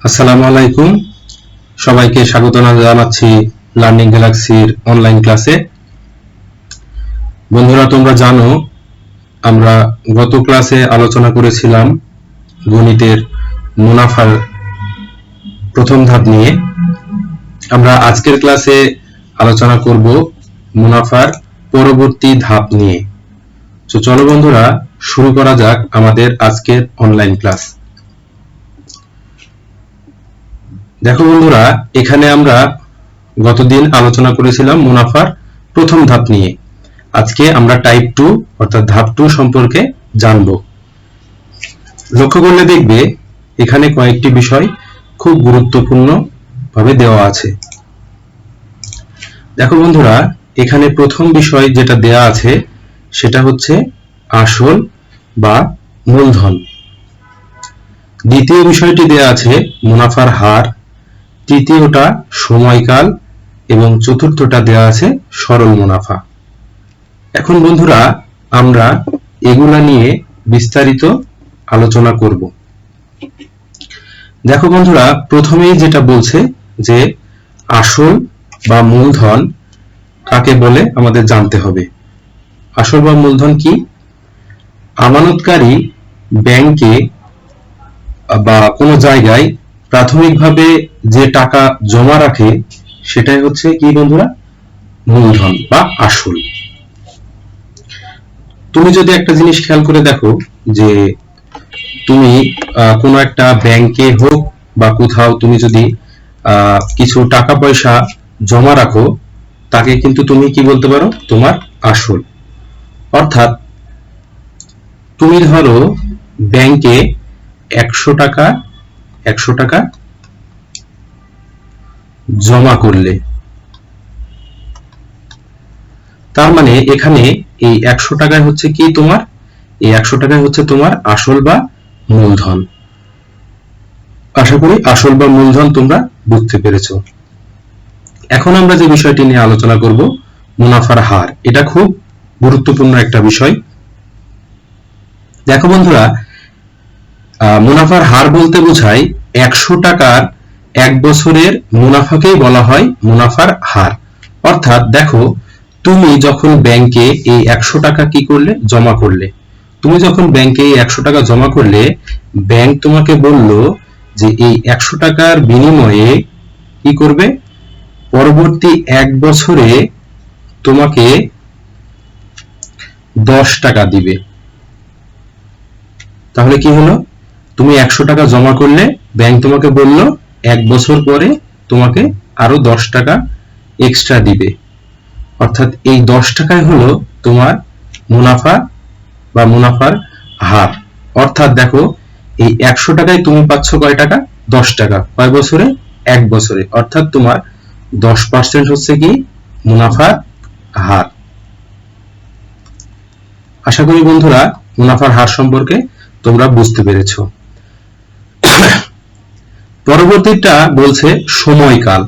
আসসালামু আলাইকুম, সবাইকে স্বাগত জানাচ্ছি লার্নিং গ্যালাক্সির অনলাইন ক্লাসে। বন্ধুরা, তোমরা জানো আমরা গত ক্লাসে আলোচনা করেছিলাম গণিতের মুনাফার প্রথম ধাপ নিয়ে। আমরা আজকের ক্লাসে আলোচনা করব মুনাফার পরবর্তী ধাপ নিয়ে। তো চলো বন্ধুরা, শুরু করা যাক আমাদের আজকের অনলাইন ক্লাস। দেখো বন্ধুরা, এখানে আমরা গতদিন আলোচনা করেছিলাম মুনাফার প্রথম ধাপ নিয়ে। আজকে আমরা টাইপ 2 অর্থাৎ ধাপ 2 সম্পর্কে জানব। লক্ষ্য করলে দেখবে এখানে কয়েকটি বিষয় খুব গুরুত্বপূর্ণ ভাবে দেওয়া আছে। দেখো বন্ধুরা, এখানে প্রথম বিষয় যেটা দেওয়া আছে সেটা হচ্ছে আসল বা মূলধন। দ্বিতীয় বিষয়টি দেওয়া আছে মুনাফার হার, তৃতীয়টা সময়কাল এবং চতুর্থটা দেওয়া আছে সরল মুনাফা। এখন বন্ধুরা, আমরা এগুলা নিয়ে বিস্তারিত আলোচনা করব। দেখো বন্ধুরা, প্রথমেই যেটা বলছে যে আসল বা মূলধন কাকে বলে আমাদের জানতে হবে। আসল বা মূলধন কি? আমানতকারী ব্যাংকে বা কোনো জায়গায় প্রাথমিকভাবে যে টাকা জমা রাখে সেটাই হচ্ছে কি বন্ধুরা? মূলধন বা আসল। তুমি যদি একটা জিনিস খেয়াল করে দেখো যে তুমি কোনো একটা ব্যাংকে হোক বা কোথাও তুমি যদি কিছু টাকা পয়সা জমা রাখো, তাকে কিন্তু তুমি কি বলতে পারো? তোমার আসল। অর্থাৎ তুমি ধরো ব্যাংকে 100 টাকা জমা করলে, তার মানে এখানে এই 100 টাকায় হচ্ছে কি তোমার? এই 100 টাকায় হচ্ছে তোমার আসল বা মূলধন। আশা করি আসল বা মূলধন তোমরা বুঝতে পেরেছো। এখন আমরা যে বিষয়টি নিয়ে আলোচনা করব, মুনাফার হার। এটা খুব গুরুত্বপূর্ণ একটা বিষয়। দেখো বন্ধুরা, মুনাফার হার বলতে বোঝায় 100 টাকার এক বছরের মুনাফাকেই বলা হয় মুনাফার হার। অর্থাৎ দেখো, তুমি যখন ব্যাংকে এই 100 টাকা কি করলে? জমা করলে। তুমি যখন ব্যাংকে এই 100 টাকা জমা করলে, ব্যাংক তোমাকে বলল যে এই 100 টাকার বিনিময়ে কি করবে? পরবর্তী এক বছরে তোমাকে 10 টাকা দিবে। তাহলে কি হলো? তুমি 100 টাকা জমা করলে, ব্যাংক তোমাকে বলল এক বছর পরে তোমাকে আরো 10 টাকা এক্সট্রা দিবে। অর্থাৎ এই 10 টাকাই হলো তোমার মুনাফা বা মুনাফার হার। অর্থাৎ দেখো, এই 100 টাকায় তুমি পাচ্ছ কয় টাকা? 10 টাকা। কয় বছরে? এক বছরে। অর্থাৎ তোমার 10% হচ্ছে কি মুনাফার হার। আশা করি বন্ধুরা মুনাফার হার সম্পর্কে তোমরা বুঝতে পেরেছো। পরবর্তীটা বলছে সময়কাল।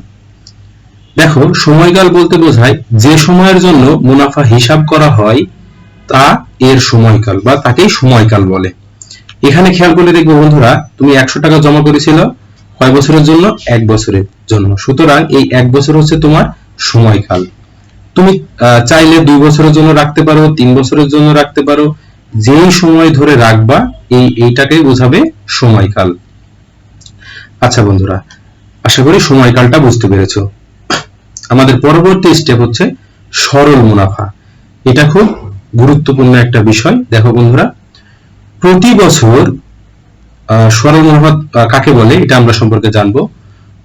দেখো, সময়কাল বলতে বোঝায় যে সময়ের জন্য মুনাফা হিসাব করা হয় তা এর সময়কাল বা তাকেই সময়কাল বলে। এখানে খেয়াল করে দেখবো বন্ধুরা, তুমি 100 টাকা জমা করেছিল কয় বছরের জন্য? এক বছরের জন্য। সুতরাং এই এক বছর হচ্ছে তোমার সময়কাল। তুমি চাইলে 2 বছরের জন্য রাখতে পারো, 3 বছরের জন্য রাখতে পারো। যেই সময় ধরে রাখবা এইটাকেই বোঝাবে সময়কাল। আচ্ছা বন্ধুরা, আশা করি সময়কালটা বুঝতে পেরেছো। আমাদের পরবর্তী স্টেপ হচ্ছে সরল মুনাফা। এটা খুব গুরুত্বপূর্ণ একটা বিষয়। দেখো বন্ধুরা, প্রতি বছর সরল মুনাফা কাকে বলে এটা আমরা সম্পর্কে জানবো।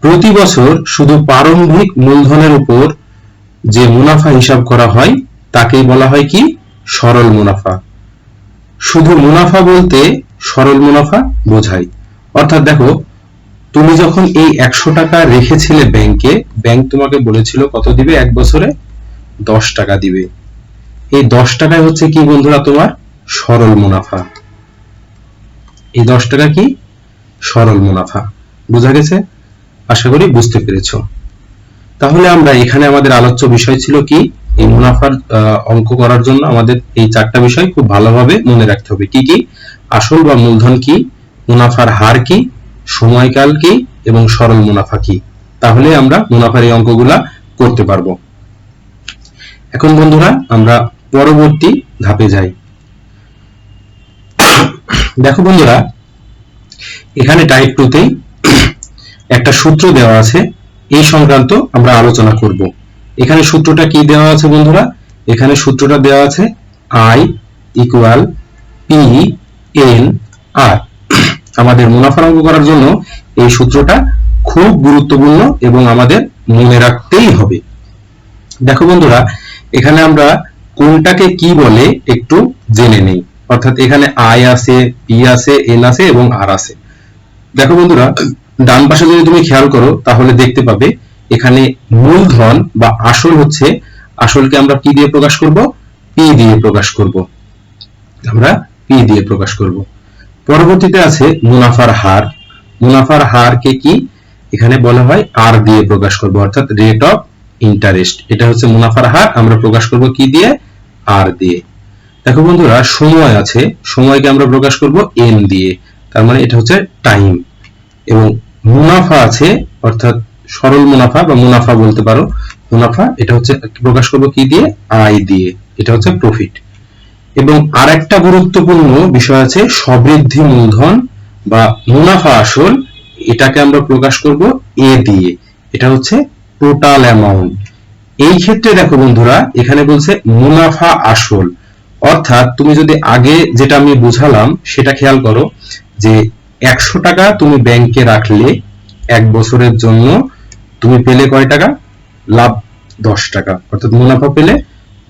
প্রতি বছর শুধু প্রারম্ভিক মূলধনের উপর যে মুনাফা হিসাব করা হয় তাকেই বলা হয় কি? সরল মুনাফা। শুধু মুনাফা বলতে সরল মুনাফা বোঝায়। অর্থাৎ দেখো, তুমি যখন এই 100 টাকা রেখেছিলে ব্যাংকে, ব্যাংক তোমাকে বলেছিল কত দিবে? এক বছরে 10 টাকা দিবে। এই 10 টাকায় হচ্ছে কি বন্ধুরা? তোমার সরল মুনাফা। এই 10 টাকা কি? সরল মুনাফা। বোঝা গেছে? আশা করি বুঝতে পেরেছো। তাহলে আমরা এখানে আমাদের আলোচ্য বিষয় ছিল কি? এই মুনাফার অঙ্ক করার জন্য আমাদের এই 4টা বিষয় খুব ভালোভাবে মনে রাখতে হবে। কি কি? আসল বা মূলধন কি, মুনাফার হার কি, সময়কাল কি এবং সরল মুনাফা কি, তাহলে আমরা মুনাফার এই অঙ্কগুলা করতে পারবো। এখন বন্ধুরা আমরা পরবর্তী ধাপে যাই। দেখো বন্ধুরা, এখানে টাইপ 2 তেই একটা সূত্র দেওয়া আছে, এই সংক্রান্ত আমরা আলোচনা করব। এখানে সূত্রটা কি দেওয়া আছে বন্ধুরা? এখানে সূত্রটা দেওয়া আছে I ইকুয়াল পি এন আর। আমাদের মুনাফার অঙ্ক করার জন্য এই সূত্রটা খুব গুরুত্বপূর্ণ এবং আমাদের মনে রাখতেই হবে। দেখো বন্ধুরা, এখানে আমরা কোনটাকে কি বলে একটু জেনে নেই। অর্থাৎ এখানে আই আছে, পি আছে, এন আছে এবং আর আছে। দেখো বন্ধুরা, ডান পাশে যদি তুমি খেয়াল করো তাহলে দেখতে পাবে এখানে মূলধন বা আসল হচ্ছে, আসলকে আমরা কি দিয়ে প্রকাশ করব? পি দিয়ে প্রকাশ করব। আমরা পি দিয়ে প্রকাশ করব। পরবর্তীতে আছে মুনাফার হার। মুনাফার হারকে কি এখানে বলা হয়? আর দিয়ে প্রকাশ করব, অর্থাৎ রেট অফ ইন্টারেস্ট। এটা হচ্ছে মুনাফার হার, আমরা প্রকাশ করব কি দিয়ে? আর দিয়ে। দেখো বন্ধুরা, সময় আছে, সময়কে আমরা প্রকাশ করব এন দিয়ে, তার মানে এটা হচ্ছে টাইম। এবং মুনাফা আছে, অর্থাৎ সরল মুনাফা বা মুনাফা বলতে পারো, মুনাফা, এটা হচ্ছে প্রকাশ করব কি দিয়ে? আই দিয়ে, এটা হচ্ছে প্রফিট। এবং আরেকটা গুরুত্বপূর্ণ বিষয় আছে সবৃদ্ধি মূলধন বা মুনাফা আসল, এটাকে আমরা প্রকাশ করব এ দিয়ে, এটা হচ্ছে টোটাল অ্যামাউন্ট। এই ক্ষেত্রে দেখো বন্ধুরা, এখানে বলছে মুনাফা আসল, অর্থাৎ তুমি যদি আগে যেটা আমি বুঝালাম সেটা খেয়াল করো, যে 100 টাকা তুমি ব্যাংকে রাখলে 1 বছরের জন্য তুমি পেলে কয় টাকা? লাভ 10 টাকা, অর্থাৎ মুনাফা পেলে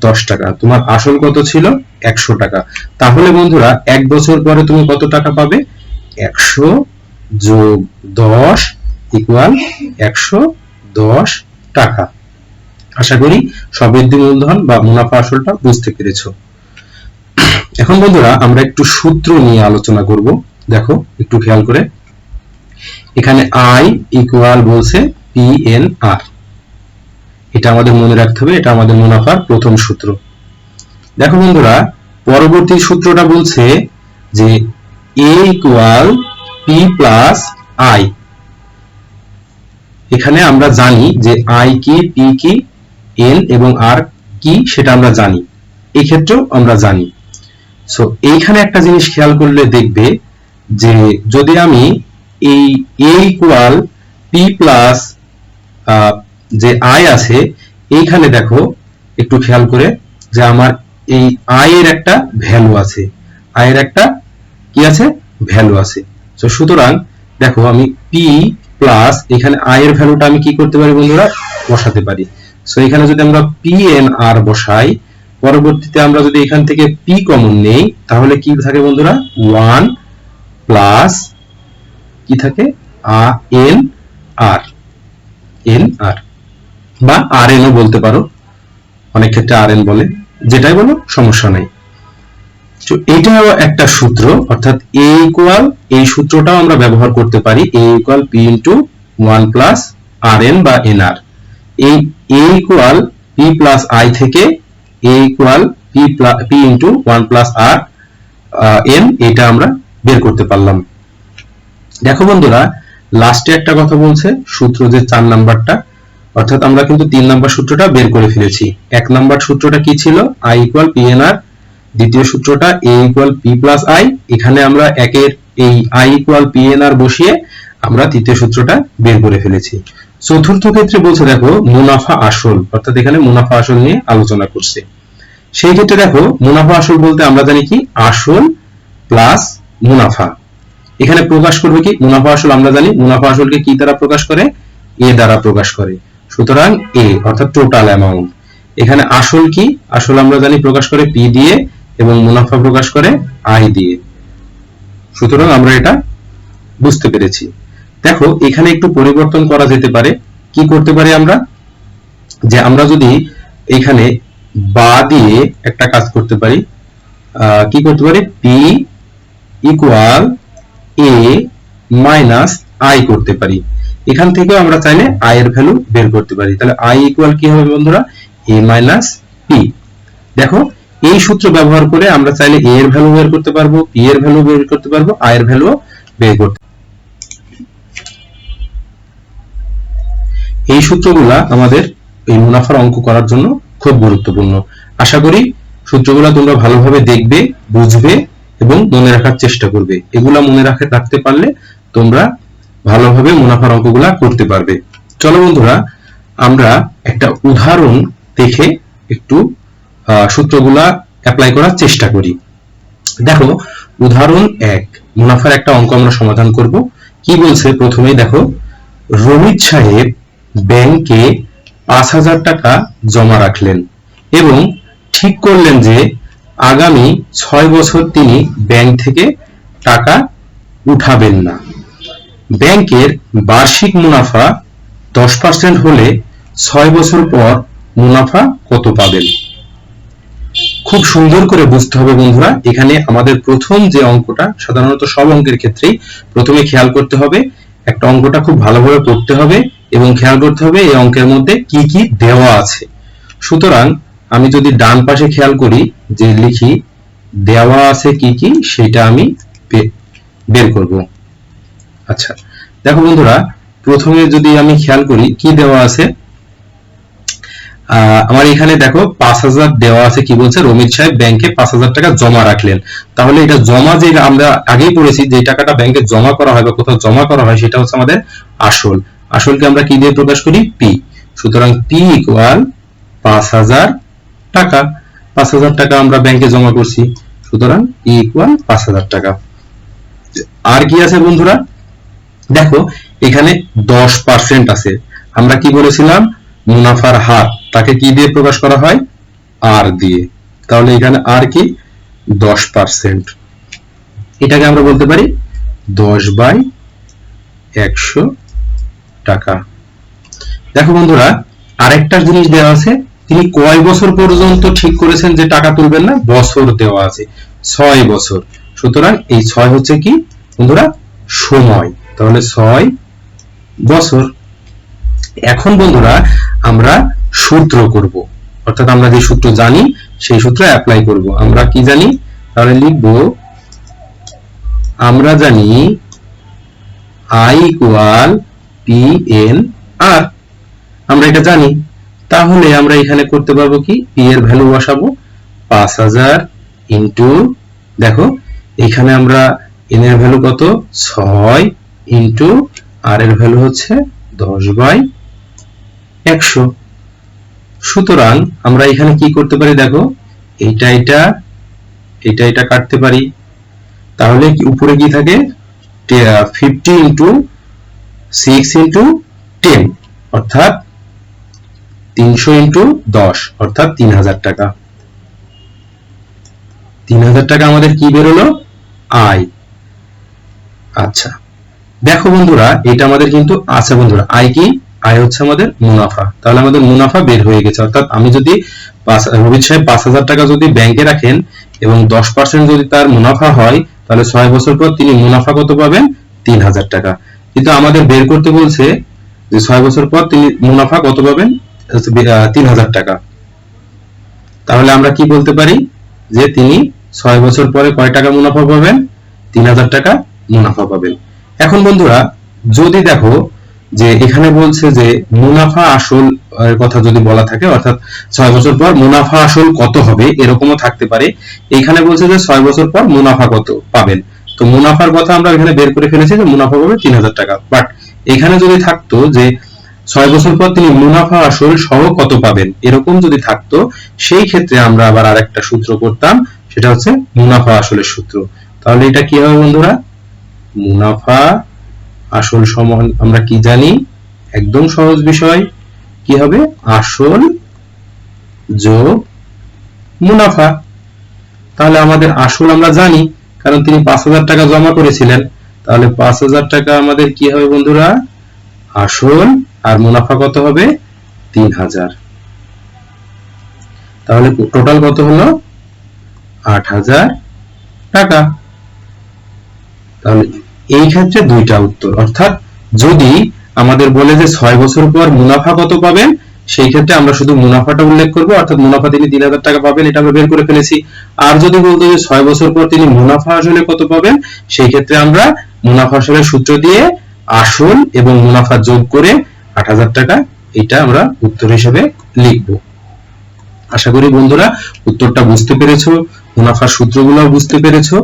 10 টাকা। তোমার আসল কত ছিল? 100 টাকা। তাহলে বন্ধুরা 1 বছর পরে তুমি কত টাকা পাবে? 100 যোগ 10 ইকুয়াল 110 টাকা। আশা করি সবৃদ্ধি মূলধন বা মুনাফা আসলটা বুঝতে পেরেছো। এখন বন্ধুরা আমরা একটু সূত্র নিয়ে আলোচনা করব। দেখো একটু খেয়াল করে, এখানে আই ইকুয়াল বলছে পি এন আর, এটা আমাদের মনে রাখতে হবে, এটা আমাদের মুনাফার প্রথম সূত্র। দেখো বন্ধুরা, পরবর্তী সূত্রটা বলছে যে এ ইকুয়াল পি প্লাস আই। এখানে আমরা জানি যে আই কি, পি কি, এন এবং আর কি সেটা আমরা জানি, এই ক্ষেত্রেও আমরা জানি। সো এইখানে একটা জিনিস খেয়াল করলে দেখবে যে যদি আমি এই এ ইকুয়াল পি প্লাস যে আই আছে, এইখানে দেখো একটু খেয়াল করে যে আমার এই আই এর একটা ভ্যালু আছে, আই এর একটা কি আছে? ভ্যালু আছে। তো সুতরাং দেখো আমি পি প্লাস এখানে আই এর ভ্যালুটা আমি কি করতে পারি বন্ধুরা? বসাতে পারি। সো এখানে যদি আমরা পি এন আর বসাই, পরবর্তীতে আমরা যদি এখান থেকে পি কমন নেই, তাহলে কি থাকে বন্ধুরা? 1 প্লাস কি থাকে? এন আর, এন আর বা আর এন ও বলতে পারো, অনেক ক্ষেত্রে আর এন বলে, যেটাই বলো সমস্যা নাই। তো এটাও একটা সূত্র, অর্থাৎ এ ইকুয়াল, এই সূত্রটাও আমরা ব্যবহার করতে পারি, এ ইকুয়াল পি ইন্টু 1 প্লাস আর এন বা এন আর। এই এ ইকুয়াল পি প্লাস আই থেকে এ ইকুয়াল পি ইন্টু 1 প্লাস আর এন, এটা আমরা বের করতে পারলাম। দেখো বন্ধুরা, লাস্টে একটা কথা বলছে সূত্র, যে 4 নাম্বারটা, অর্থাৎ আমরা কিন্তু 3 নাম্বার সূত্রটা বের করে ফেলেছি। 1 নাম্বার সূত্রটা কি ছিল? আই ইকুয়াল পি এন আর। দ্বিতীয় সূত্রটা এ ইকুয়াল পি প্লাস আই। এখানে আমরা একের এই আই ইকুয়াল পি এন আর বসিয়ে আমরা তৃতীয় সূত্রটা বের করে ফেলেছি। চতুর্থ ক্ষেত্রে বলছে দেখো মুনাফা আসল, অর্থাৎ এখানে মুনাফা আসল নিয়ে আলোচনা করছে। সেই ক্ষেত্রে দেখো মুনাফা আসল বলতে আমরা জানি কি? আসল প্লাস মুনাফা। এখানে প্রকাশ করবে কি? মুনাফা আসল আমরা জানি, মুনাফা আসলকে কি দ্বারা প্রকাশ করে? এ দ্বারা প্রকাশ করে। সুতরাং এ অর্থাৎ টোটাল অ্যামাউন্ট। এখানে আসল কি? আসল আমরা জানি প্রকাশ করে পি দিয়ে এবং মুনাফা প্রকাশ করে আই দিয়ে। সুতরাং আমরা এটা বুঝতে পেরেছি। দেখো এখানে একটু পরিবর্তন করা যেতে পারে। কি করতে পারি আমরা? যে আমরা যদি এখানে বা দিয়ে একটা কাজ করতে পারি, কি করতে পারি? P equal A minus I করতে পারি। এখান থেকে আমরা চাইলে আই এর ভ্যালু বের করতে পারি। তাহলে আই ইকুয়াল কি হবে বন্ধুরা? এ মাইনাস পি। দেখো এই সূত্র ব্যবহার করে আমরা চাইলে এ এর ভ্যালু বের করতে পারবো, পি এর ভ্যালু বের করতে পারবো, আই এর ভ্যালু বের করতে। এই সূত্রগুলা আমাদের এই মুনাফার অঙ্ক করার জন্য খুব গুরুত্বপূর্ণ। আশা করি সূত্রগুলা তোমরা ভালোভাবে দেখবে, বুঝবে এবং মনে রাখার চেষ্টা করবে। এগুলা মনে রাখতে পারলে তোমরা ভালোভাবে মুনাফার অঙ্কগুলা করতে পারবে। চলো বন্ধুরা, আমরা একটা উদাহরণ দেখে একটু সূত্রগুলা অ্যাপ্লাই করার চেষ্টা করি। দেখো, উদাহরণ 1, মুনাফার একটা অঙ্ক আমরা সমাধান করব। কি বলছে প্রথমেই দেখো, রমিত সাহেব ব্যাংকে 5,000 টাকা জমা রাখলেন এবং ঠিক করলেন যে আগামী 6 বছর তিনি ব্যাংক থেকে টাকা উঠাবেন না। ব্যাংকের বার্ষিক মুনাফা 10% হলে 6 বছর পর মুনাফা কত পাবেন? খুব সুন্দর করে বুঝতে হবে বন্ধুরা। এখানে আমাদের প্রথম যে অঙ্কটা, সাধারণত সব অঙ্কের ক্ষেত্রেই প্রথমে খেয়াল করতে হবে, একটা অঙ্কটা খুব ভালোভাবে করতে হবে এবং খেয়াল করতে হবে এই অঙ্কের মধ্যে কি কি দেওয়া আছে। সুতরাং আমি যদি ডান পাশে খেয়াল করি, যে লিখি দেওয়া আছে কি কি, সেটা আমি বের করব। আচ্ছা, দেখো বন্ধুরা, প্রথমে যদি আমি খেয়াল করি কি দেওয়া আছে, আমার এখানে দেখো 5,000 দেওয়া আছে। কি বলছে, রমিত সাহেব ব্যাংকে 5,000 টাকা জমা রাখলেন। তাহলে এটা জমা, যে আমরা আগেই পড়েছি যে টাকাটা ব্যাংকে জমা করা হয় বা কোথাও জমা করা হয়, সেটা হচ্ছে আমাদের আসল। আসলকে আমরা কি দিয়ে প্রকাশ করি? পি। সুতরাং পি ইকুয়াল 5,000 টাকা। 5,000 টাকা আমরা ব্যাংকে জমা করছি, সুতরাং পি ইকুয়াল 5,000 টাকা। আর কি আছে বন্ধুরা? দেখো, এখানে 10% আছে। আমরা কি বলেছিলাম? মুনাফার হার, তাকে কি দিয়ে প্রকাশ করা হয়? আর দিয়ে। তাহলে এখানে আর কি? 10%। এটাকে আমরা বলতে পারি 10/100 টাকা। দেখো বন্ধুরা, আরেকটা জিনিস দেওয়া আছে, তিনি কয় বছর পর্যন্ত ঠিক করেছেন যে টাকা তুলবেন না? বছর দেওয়া আছে, 6 বছর। সুতরাং এই 6 হচ্ছে কি বন্ধুরা? সময়। তাহলে 6 বছর। এখন বন্ধুরা আমরা সূত্র করব, অর্থাৎ আমরা যে সূত্র জানি সেই সূত্র অ্যাপ্লাই করব। আমরা কি জানি? তাহলে লিখব, আমরা জানি I ইকুয়াল PNR। আমরা এটা জানি। তাহলে আমরা এখানে করতে পারবো কি? P এর ভ্যালু বসাবো 5,000 ইনটু, দেখো এখানে আমরা N এর ভ্যালু কত? 6 ইনটু R এর ভ্যালু হচ্ছে 10/100। সুতরাং আমরা এখানে কি করতে পারি? দেখো, এটা কাটতে পারি। তাহলে উপরে কি থাকে? 50 ইনটু 6 ইনটু 10, অর্থাৎ 300 ইনটু 10, অর্থাৎ 3,000 টাকা। 3,000 টাকা আমাদের কি বেরোলো? আয়। আচ্ছা, দেখো বন্ধুরা, এটা আমাদের কিন্তু আছে বন্ধুরা। আয় কি? আয় হচ্ছে আমাদের মুনাফা। তাহলে আমাদের মুনাফা বের হয়ে গেছে। অর্থাৎ আমি যদি রবিত সাহেব 5,000 টাকা যদি ব্যাংকে রাখেন এবং 10% যদি তার মুনাফা হয়, তাহলে 6 বছর পর তিনি মুনাফা কত পাবেন? 3,000 টাকা। কিন্তু আমাদের বের করতে বলছে যে 6 বছর পর তিনি মুনাফা কত পাবেন? 3,000 টাকা। তাহলে আমরা কি বলতে পারি? যে তিনি 6 বছর পরে কয় টাকা মুনাফা পাবেন? 3,000 টাকা মুনাফা পাবেন। এখন বন্ধুরা, যদি দেখো যে এখানে বলছে যে মুনাফা আসল কথা যদি বলা থাকে, অর্থাৎ 6 বছর পর মুনাফা আসল কত হবে, এরকমও থাকতে পারে। এখানে বলছে যে 6 বছর পর মুনাফা কত পাবেন। তো মুনাফার কথা আমরা এখানে বের করে ফেলেছি যে মুনাফা পাবে 3,000 টাকা। বাট এখানে যদি থাকতো যে 6 বছর পর তিনি মুনাফা আসল সহ কত পাবেন, এরকম যদি থাকতো, সেই ক্ষেত্রে আমরা আবার আরেকটা সূত্র করতাম, সেটা হচ্ছে মুনাফা আসলের সূত্র। তাহলে এটা কি হবে বন্ধুরা? মুনাফা আসল সমান আমরা কি জানি? একদম সহজ বিষয়। কি হবে? আসল যোগ মুনাফা। তাহলে আমাদের আসল আমরা জানি, কারণ তিনি 5,000 টাকা জমা করেছিলেন। তাহলে 5,000 টাকা আমাদের কি হবে বন্ধুরা? আসল। আর মুনাফা কত হবে? 3,000। তাহলে টোটাল কত হলো? 8,000 টাকা। তাহলে এই ক্ষেত্রে দুইটা উত্তর। অর্থাৎ যদি আমাদের বলে যে 6 বছর পর মুনাফা কত পাবেন, সেই ক্ষেত্রে আমরা শুধু মুনাফাটা উল্লেখ করব, অর্থাৎ মুনাফা তিনি 3,000 টাকা পাবেন, এটা আমরা বের করে ফেলেছি। আর যদি বলতো যে 6 বছর পর তিনি মুনাফা আসলে কত পাবেন, সেই ক্ষেত্রে আমরা মুনাফা আসলের সূত্র দিয়ে আসল এবং মুনাফা যোগ করে 8,000 টাকা এটা আমরা উত্তর হিসেবে লিখব। আশা করি বন্ধুরা উত্তরটা বুঝতে পেরেছো, মুনাফার সূত্রগুলো বুঝতে পেরেছো।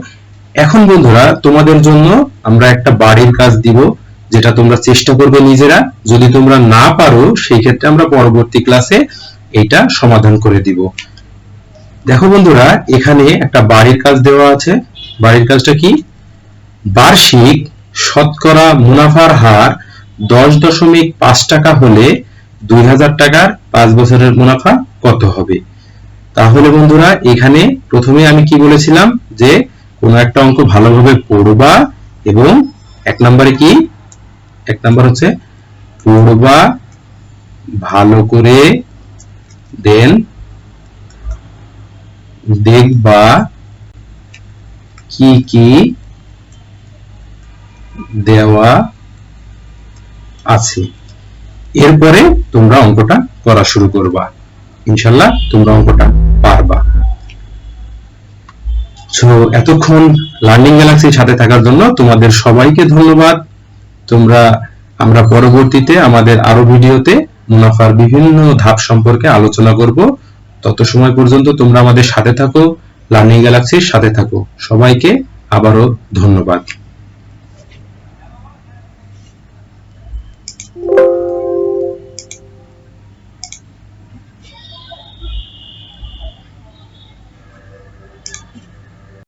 এখন বন্ধুরা তোমাদের জন্য আমরা একটা বাড়ির কাজ দিব, যেটা তোমরা চেষ্টা করবে নিজেরা। যদি তোমরা না পারো সেই ক্ষেত্রে আমরা পরবর্তী ক্লাসে এটা সমাধান করে দিব। দেখো বন্ধুরা, এখানে একটা বাড়ির কাজ দেওয়া আছে। বাড়ির কাজটা কি? বার্ষিক শতকরা মুনাফার হার 10.5 টাকা হলে 2000 টাকার 5 বছরের মুনাফা কত হবে? তাহলে বন্ধুরা এখানে প্রথমে আমি কি বলেছিলাম, যে কোনো একটা অঙ্ক ভালোভাবে পড়বা এবং এক নম্বরে কি, এক নম্বর হচ্ছে পড়বা ভালো করে, দেন দেখবা কি কি দেওয়া আছে, এরপরে তোমরা অঙ্কটা করা শুরু করবা। ইনশাআল্লাহ তোমরা অঙ্কটা পারবা। সো এতক্ষণ লার্নিং গ্যালাক্সির সাথে থাকার জন্য তোমাদের সবাইকে ধন্যবাদ। আমরা পরবর্তীতে আমাদের আরো ভিডিওতে মুনাফার বিভিন্ন ধাপ সম্পর্কে আলোচনা করব। তত সময় পর্যন্ত তোমরা আমাদের সাথে থাকো, লার্নিং গ্যালাক্সির সাথে থাকো। সবাইকে আবারও ধন্যবাদ।